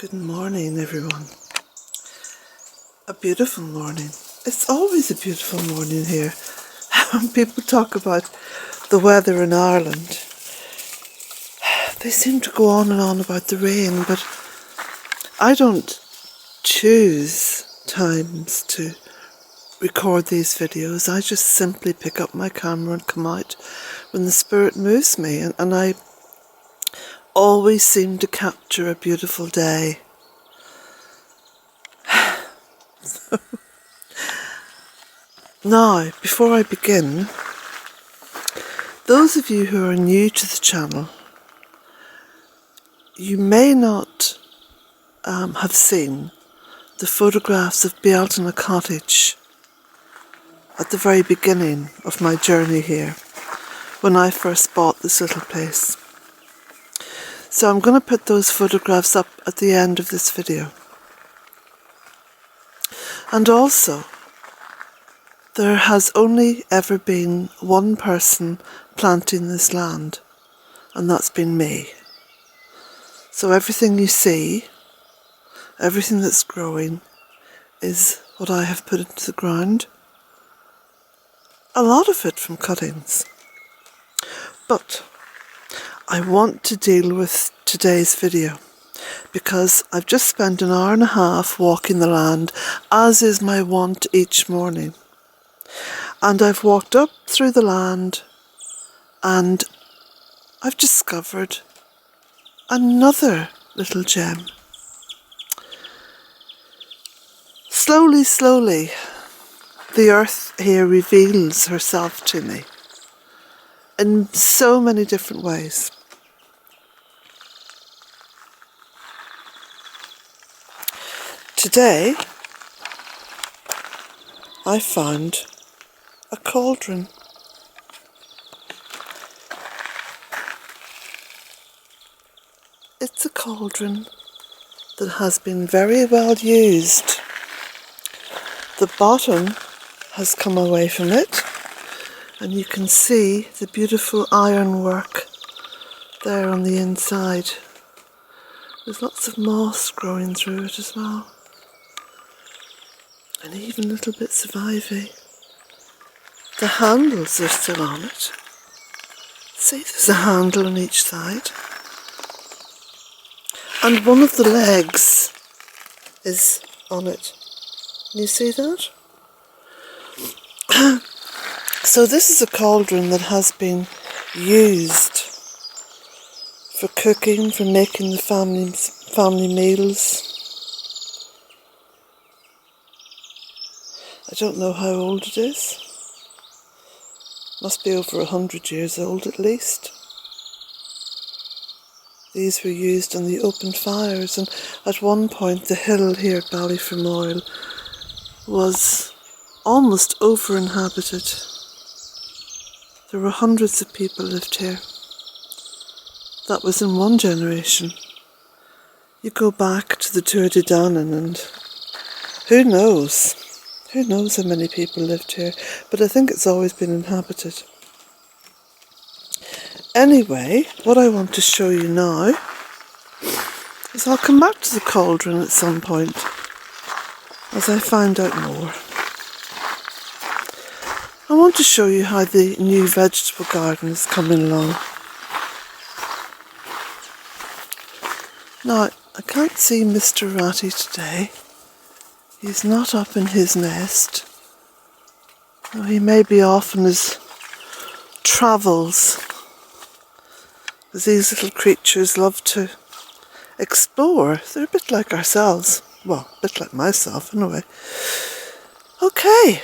Good morning, everyone. A beautiful morning. It's always a beautiful morning here. When people talk about the weather in Ireland, they seem to go on and on about the rain, but I don't choose times to record these videos. I just simply pick up my camera and come out when the spirit moves me, and I always seem to capture a beautiful day. Now, before I begin, those of you who are new to the channel, you may not have seen the photographs of Bealtaine Cottage at the very beginning of my journey here, when I first bought this little place. So I'm going to put those photographs up at the end of this video. And also, there has only ever been one person planting this land, and that's been me. So everything you see, everything that's growing, is what I have put into the ground. A lot of it from cuttings. But I want to deal with today's video because I've just spent an hour and a half walking the land, as is my wont each morning. And I've walked up through the land and I've discovered another little gem. Slowly, slowly, the earth here reveals herself to me in so many different ways. Today, I found a cauldron. It's a cauldron that has been very well used. The bottom has come away from it, and you can see the beautiful ironwork there on the inside. There's lots of moss growing through it as well, and even little bits of ivy. The handles are still on it. See, there's a handle on each side. And one of the legs is on it. Can you see that? So this is a cauldron that has been used for cooking, for making the family meals. I don't know how old it is. Must be over 100 years old at least. These were used on the open fires, and at one point the hill here at Ballyfermoil was almost over-inhabited. There were hundreds of people lived here. That was in one generation. You go back to the Tuath de Danann and who knows? Who knows how many people lived here, but I think it's always been inhabited. Anyway, what I want to show you now is I'll come back to the cauldron at some point as I find out more. I want to show you how the new vegetable garden is coming along. Now, I can't see Mr. Ratty today. He's not up in his nest. Well, he may be off on his travels, because these little creatures love to explore. They're a bit like ourselves. Well, a bit like myself anyway. Okay.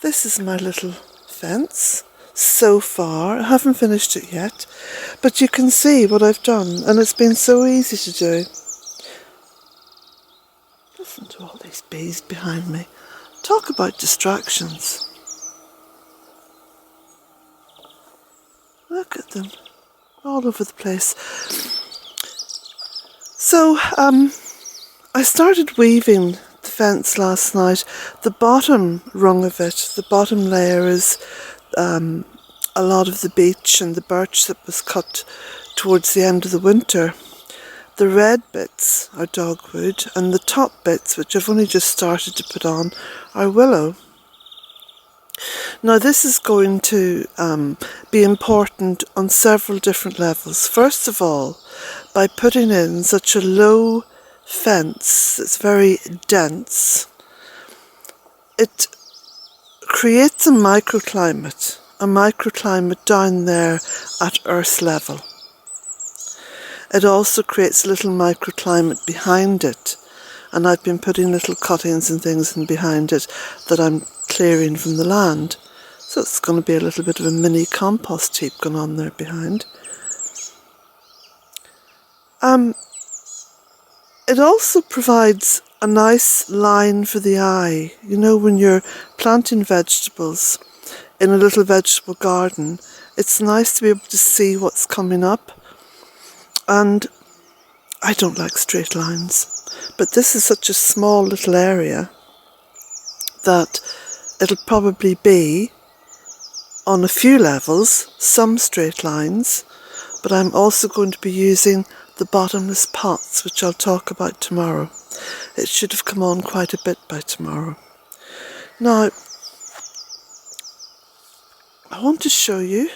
This is my little fence so far. I haven't finished it yet, but you can see what I've done, and it's been so easy to do. Listen to all these bees behind me. Talk about distractions. Look at them, all over the place. So, I started weaving the fence last night. The bottom rung of it, the bottom layer is a lot of the beech and the birch that was cut towards the end of the winter. The red bits are dogwood, and the top bits, which I've only just started to put on, are willow. Now this is going to be important on several different levels. First of all, by putting in such a low fence that's very dense, it creates a microclimate down there at earth level. It also creates a little microclimate behind it, and I've been putting little cuttings and things in behind it that I'm clearing from the land. So it's going to be a little bit of a mini compost heap going on there behind. It also provides a nice line for the eye. You know, when you're planting vegetables in a little vegetable garden, it's nice to be able to see what's coming up. And I don't like straight lines, but this is such a small little area that it'll probably be, on a few levels, some straight lines, but I'm also going to be using the bottomless pots, which I'll talk about tomorrow. It should have come on quite a bit by tomorrow. Now, I want to show you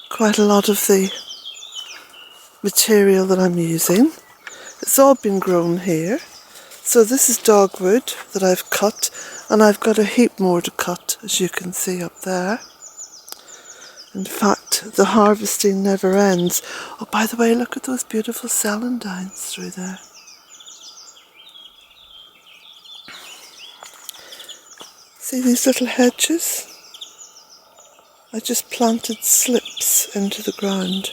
quite a lot of the material that I'm using. It's all been grown here. So this is dogwood that I've cut, and I've got a heap more to cut, as you can see up there. In fact, the harvesting never ends. Oh, by the way, look at those beautiful celandines through there. See these little hedges? I just planted slips into the ground.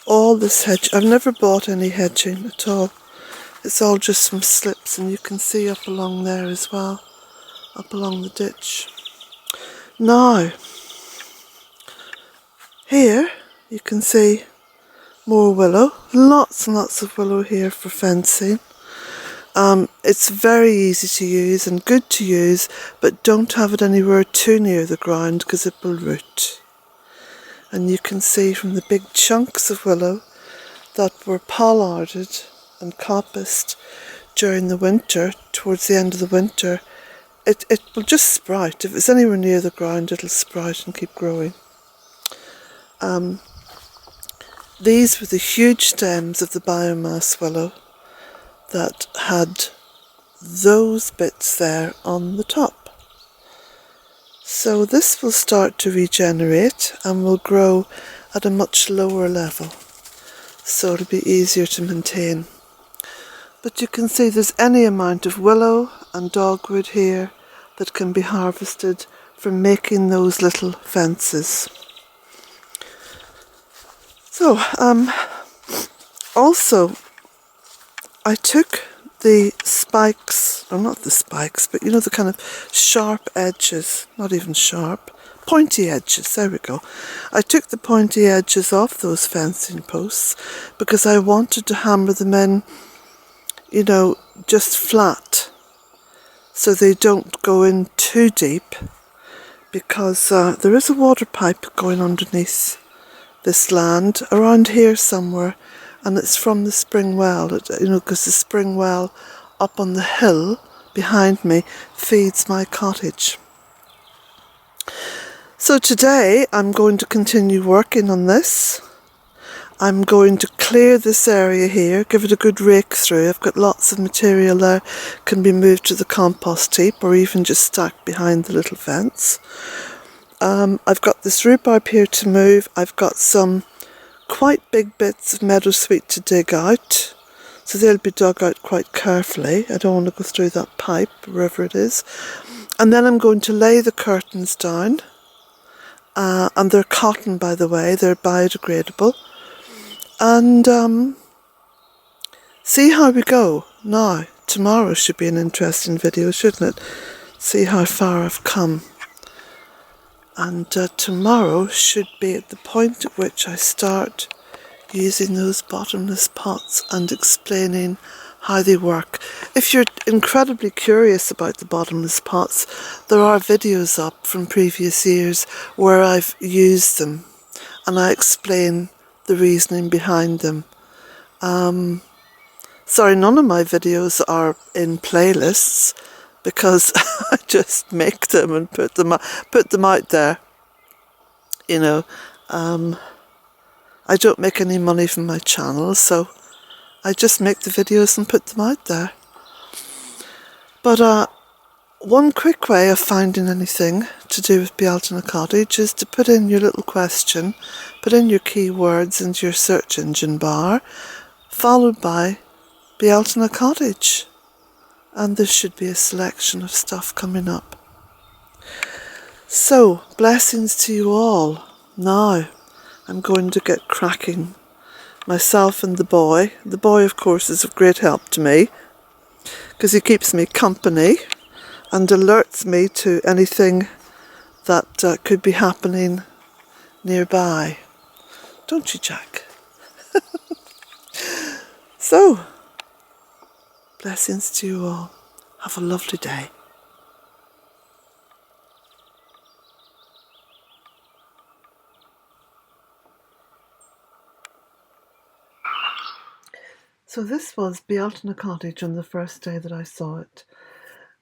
All this hedge, I've never bought any hedging at all. It's all just from slips, and you can see up along there as well, up along the ditch. Now, here you can see more willow, lots and lots of willow here for fencing. It's very easy to use and good to use, but don't have it anywhere too near the ground because it will root. And you can see from the big chunks of willow that were pollarded and coppiced during the winter, towards the end of the winter, it will just sprout. If it's anywhere near the ground, it'll sprout and keep growing. These were the huge stems of the biomass willow that had those bits there on the top. So this will start to regenerate and will grow at a much lower level, so it'll be easier to maintain. But you can see there's any amount of willow and dogwood here that can be harvested from making those little fences. So, also, I took the spikes, or not the spikes, but you know, the kind of sharp edges, not even sharp, pointy edges, there we go. I took the pointy edges off those fencing posts because I wanted to hammer them in, you know, just flat, so they don't go in too deep, because there is a water pipe going underneath this land, around here somewhere, and it's from the spring well, you know, because the spring well up on the hill behind me feeds my cottage. So today I'm going to continue working on this. I'm going to clear this area here, give it a good rake through. I've got lots of material there, can be moved to the compost heap or even just stacked behind the little fence. I've got this rhubarb here to move. I've got some quite big bits of meadowsweet to dig out, so they'll be dug out quite carefully. I don't want to go through that pipe, wherever it is. And then I'm going to lay the curtains down, and they're cotton, by the way, they're biodegradable, and see how we go. Now, tomorrow should be an interesting video, shouldn't it? See how far I've come. And tomorrow should be at the point at which I start using those bottomless pots and explaining how they work. If you're incredibly curious about the bottomless pots, there are videos up from previous years where I've used them and I explain the reasoning behind them. Sorry, none of my videos are in playlists because I just make them and put them out there. You know, I don't make any money from my channel, so I just make the videos and put them out there. But one quick way of finding anything to do with Bealtaine Cottage is to put in your little question, put in your keywords into your search engine bar, followed by Bealtaine Cottage. And there should be a selection of stuff coming up. So, blessings to you all. Now, I'm going to get cracking. Myself and the boy. The boy, of course, is of great help to me because he keeps me company and alerts me to anything that could be happening nearby. Don't you, Jack? So, blessings to you all. Have a lovely day. So this was Bealtaine Cottage on the first day that I saw it.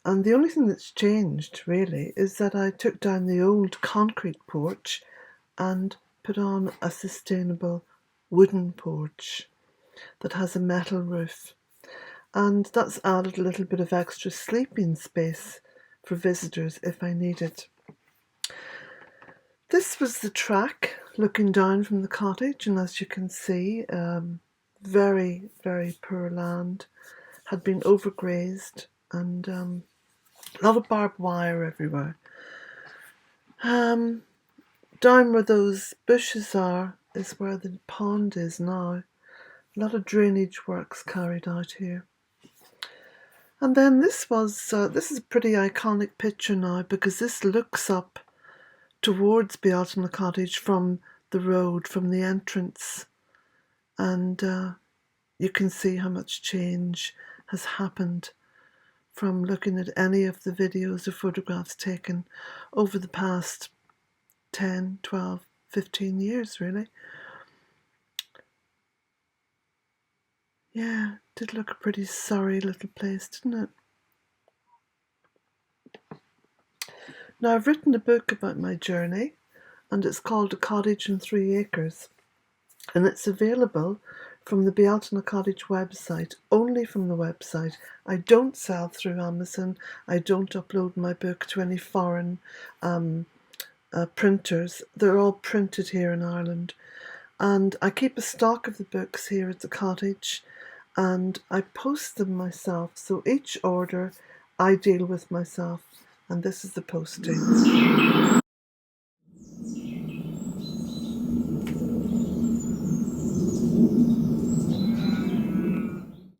And the only thing that's changed, really, is that I took down the old concrete porch and put on a sustainable wooden porch that has a metal roof. And that's added a little bit of extra sleeping space for visitors if I need it. This was the track looking down from the cottage, and as you can see, very, very poor land, had been overgrazed, and a lot of barbed wire everywhere. Down where those bushes are is where the pond is now. A lot of drainage works carried out here. And then this is a pretty iconic picture now because this looks up towards Bealtaine Cottage from the road, from the entrance. And you can see how much change has happened from looking at any of the videos or photographs taken over the past 10, 12, 15 years, really. Yeah, it did look a pretty sorry little place, didn't it? Now, I've written a book about my journey, and it's called A Cottage and 3 Acres. And it's available from the Bealtaine Cottage website, only from the website. I don't sell through Amazon. I don't upload my book to any foreign printers. They're all printed here in Ireland. And I keep a stock of the books here at the cottage, and I post them myself. So each order I deal with myself, and this is the posting.